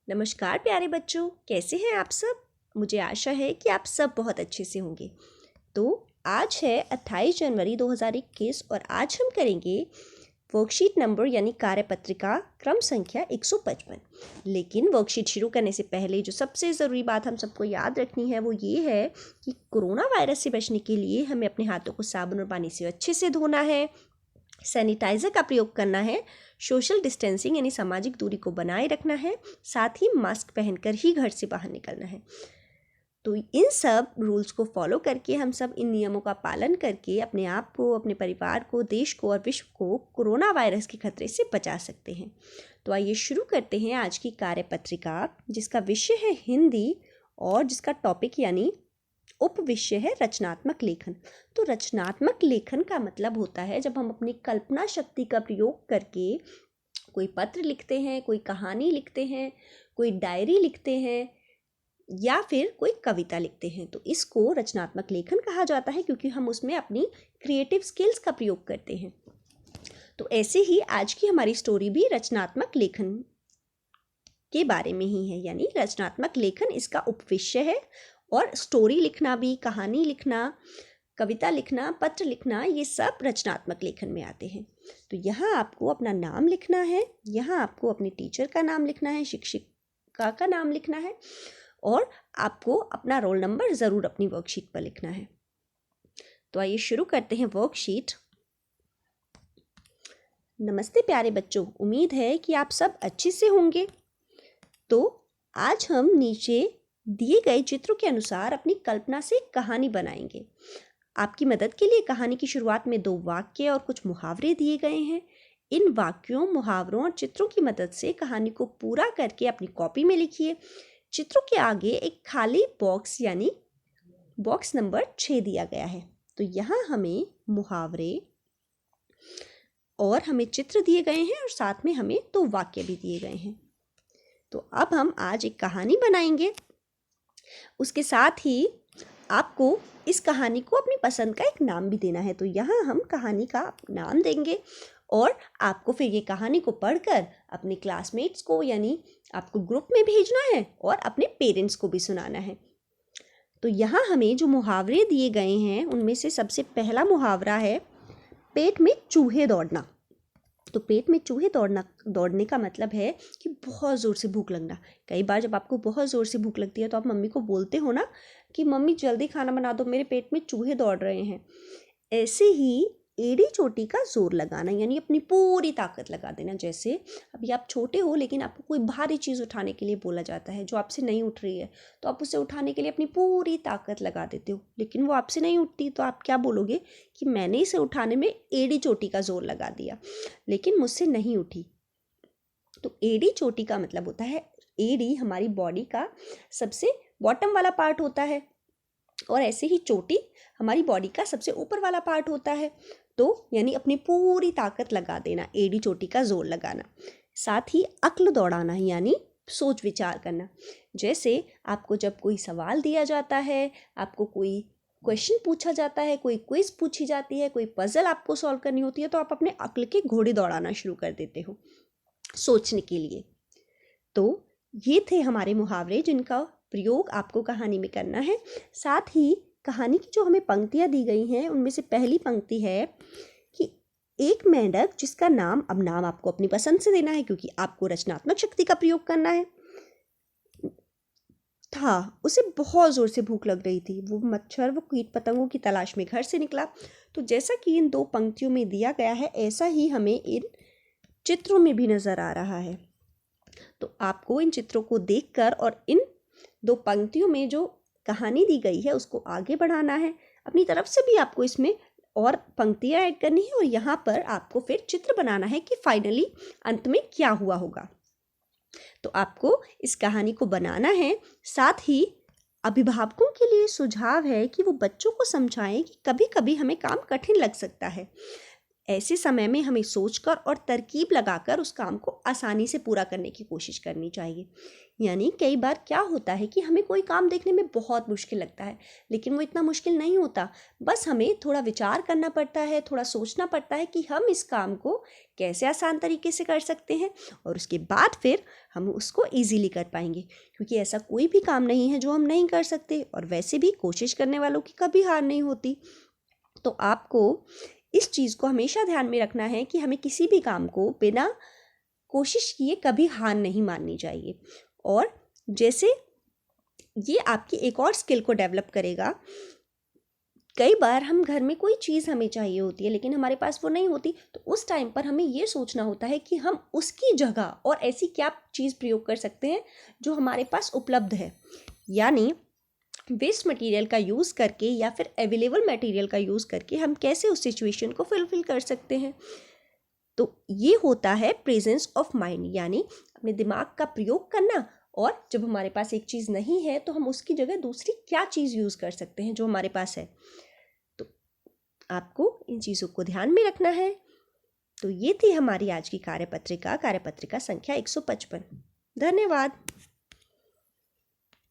नमस्कार प्यारे बच्चों, कैसे हैं आप सब। मुझे आशा है कि आप सब बहुत अच्छे से होंगे। तो आज है 28 जनवरी 2021 और आज हम करेंगे वर्कशीट नंबर यानी कार्यपत्रिका क्रम संख्या 155। लेकिन वर्कशीट शुरू करने से पहले जो सबसे ज़रूरी बात हम सबको याद रखनी है वो ये है कि कोरोना वायरस से बचने के लिए हमें अपने हाथों को साबुन और पानी से अच्छे से धोना है, सैनिटाइज़र का प्रयोग करना है, सोशल डिस्टेंसिंग यानी सामाजिक दूरी को बनाए रखना है, साथ ही मास्क पहनकर ही घर से बाहर निकलना है। तो इन सब रूल्स को फॉलो करके हम सब इन नियमों का पालन करके अपने आप को, अपने परिवार को, देश को और विश्व को कोरोना वायरस के खतरे से बचा सकते हैं। तो आइए शुरू करते हैं आज की कार्यपत्रिका, जिसका विषय है हिंदी और जिसका टॉपिक यानी उपविषय है रचनात्मक लेखन। तो रचनात्मक लेखन का मतलब होता है जब हम अपनी कल्पना शक्ति का प्रयोग करके कोई पत्र लिखते हैं, कोई कहानी लिखते हैं, कोई डायरी लिखते हैं या फिर कोई कविता लिखते हैं। तो इसको रचनात्मक लेखन कहा जाता है क्योंकि हम उसमें अपनी क्रिएटिव स्किल्स का प्रयोग करते हैं। तो ऐसे ही आज की हमारी स्टोरी भी रचनात्मक लेखन के बारे में ही है, यानी रचनात्मक लेखन इसका उपविषय है। और स्टोरी लिखना भी, कहानी लिखना, कविता लिखना, पत्र लिखना, ये सब रचनात्मक लेखन में आते हैं। तो यहाँ आपको अपना नाम लिखना है, यहाँ आपको अपने टीचर का नाम लिखना है, शिक्षिका का नाम लिखना है और आपको अपना रोल नंबर ज़रूर अपनी वर्कशीट पर लिखना है। तो आइए शुरू करते हैं वर्कशीट। नमस्ते प्यारे बच्चों, उम्मीद है कि आप सब अच्छे से होंगे। तो आज हम नीचे दिए गए चित्रों के अनुसार अपनी कल्पना से कहानी बनाएंगे। आपकी मदद के लिए कहानी की शुरुआत में 2 वाक्य और कुछ मुहावरे दिए गए हैं। इन वाक्यों, मुहावरों और चित्रों की मदद से कहानी को पूरा करके अपनी कॉपी में लिखिए। चित्रों के आगे एक खाली बॉक्स यानी बॉक्स नंबर 6 दिया गया है। तो यहाँ हमें मुहावरे और हमें चित्र दिए गए हैं और साथ में हमें 2 वाक्य भी दिए गए हैं। तो अब हम आज एक कहानी बनाएंगे। उसके साथ ही आपको इस कहानी को अपनी पसंद का एक नाम भी देना है। तो यहाँ हम कहानी का नाम देंगे और आपको फिर ये कहानी को पढ़कर अपने क्लासमेट्स को यानी आपको ग्रुप में भेजना है और अपने पेरेंट्स को भी सुनाना है। तो यहाँ हमें जो मुहावरे दिए गए हैं उनमें से सबसे पहला मुहावरा है पेट में चूहे दौड़ना। तो पेट में चूहे दौड़ने का मतलब है कि बहुत ज़ोर से भूख लगना। कई बार जब आपको बहुत ज़ोर से भूख लगती है तो आप मम्मी को बोलते हो ना कि मम्मी जल्दी खाना बना दो, मेरे पेट में चूहे दौड़ रहे हैं। ऐसे ही एड़ी चोटी का जोर लगाना यानी अपनी पूरी ताकत लगा देना। जैसे अभी आप छोटे हो लेकिन आपको कोई भारी चीज़ उठाने के लिए बोला जाता है जो आपसे नहीं उठ रही है, तो आप उसे उठाने के लिए अपनी पूरी ताकत लगा देते हो, लेकिन वो आपसे नहीं उठती। तो आप क्या बोलोगे कि मैंने इसे उठाने में एड़ी चोटी का जोर लगा दिया लेकिन मुझसे नहीं उठी। तो एड़ी चोटी का मतलब होता है, एड़ी हमारी बॉडी का सबसे बॉटम वाला पार्ट होता है और ऐसे ही चोटी हमारी बॉडी का सबसे ऊपर वाला पार्ट होता है। तो यानी अपनी पूरी ताकत लगा देना, एड़ी चोटी का जोर लगाना। साथ ही अक्ल दौड़ाना यानी सोच विचार करना। जैसे आपको जब कोई सवाल दिया जाता है, आपको कोई क्वेश्चन पूछा जाता है, कोई क्विज पूछी जाती है, कोई पजल आपको सॉल्व करनी होती है, तो आप अपने अक्ल के घोड़े दौड़ाना शुरू कर देते हो सोचने के लिए। तो ये थे हमारे मुहावरे जिनका प्रयोग आपको कहानी में करना है। साथ ही कहानी की जो हमें पंक्तियाँ दी गई हैं उनमें से पहली पंक्ति है कि एक मेंढक जिसका नाम, अब नाम आपको अपनी पसंद से देना है क्योंकि आपको रचनात्मक शक्ति का प्रयोग करना है, था उसे बहुत ज़ोर से भूख लग रही थी। वो मच्छर, वो कीट पतंगों की तलाश में घर से निकला। तो जैसा कि इन 2 पंक्तियों में दिया गया है ऐसा ही हमें इन चित्रों में भी नज़र आ रहा है। तो आपको इन चित्रों को देखकर और इन 2 पंक्तियों में जो कहानी दी गई है उसको आगे बढ़ाना है। अपनी तरफ से भी आपको इसमें और पंक्तियाँ ऐड करनी है और यहाँ पर आपको फिर चित्र बनाना है कि फाइनली अंत में क्या हुआ होगा। तो आपको इस कहानी को बनाना है। साथ ही अभिभावकों के लिए सुझाव है कि वो बच्चों को समझाएं कि कभी कभी हमें काम कठिन लग सकता है, ऐसे समय में हमें सोचकर और तरकीब लगाकर उस काम को आसानी से पूरा करने की कोशिश करनी चाहिए। यानी कई बार क्या होता है कि हमें कोई काम देखने में बहुत मुश्किल लगता है, लेकिन वो इतना मुश्किल नहीं होता। बस हमें थोड़ा विचार करना पड़ता है, थोड़ा सोचना पड़ता है कि हम इस काम को कैसे आसान तरीके से कर सकते हैं, और उसके बाद फिर हम उसको ईजीली कर पाएंगे। क्योंकि ऐसा कोई भी काम नहीं है जो हम नहीं कर सकते, और वैसे भी कोशिश करने वालों की कभी हार नहीं होती। तो आपको इस चीज़ को हमेशा ध्यान में रखना है कि हमें किसी भी काम को बिना कोशिश किए कभी हार नहीं माननी चाहिए। और जैसे ये आपकी एक और स्किल को डेवलप करेगा। कई बार हम घर में कोई चीज़ हमें चाहिए होती है लेकिन हमारे पास वो नहीं होती, तो उस टाइम पर हमें ये सोचना होता है कि हम उसकी जगह और ऐसी क्या चीज़ प्रयोग कर सकते हैं जो हमारे पास उपलब्ध है। यानी वेस्ट मटेरियल का यूज़ करके या फिर अवेलेबल मटेरियल का यूज़ करके हम कैसे उस सिचुएशन को फुलफिल कर सकते हैं। तो ये होता है प्रेजेंस ऑफ माइंड, यानी अपने दिमाग का प्रयोग करना। और जब हमारे पास एक चीज़ नहीं है तो हम उसकी जगह दूसरी क्या चीज़ यूज़ कर सकते हैं जो हमारे पास है। तो आपको इन चीज़ों को ध्यान में रखना है। तो ये थी हमारी आज की कार्यपत्रिका संख्या 155। धन्यवाद।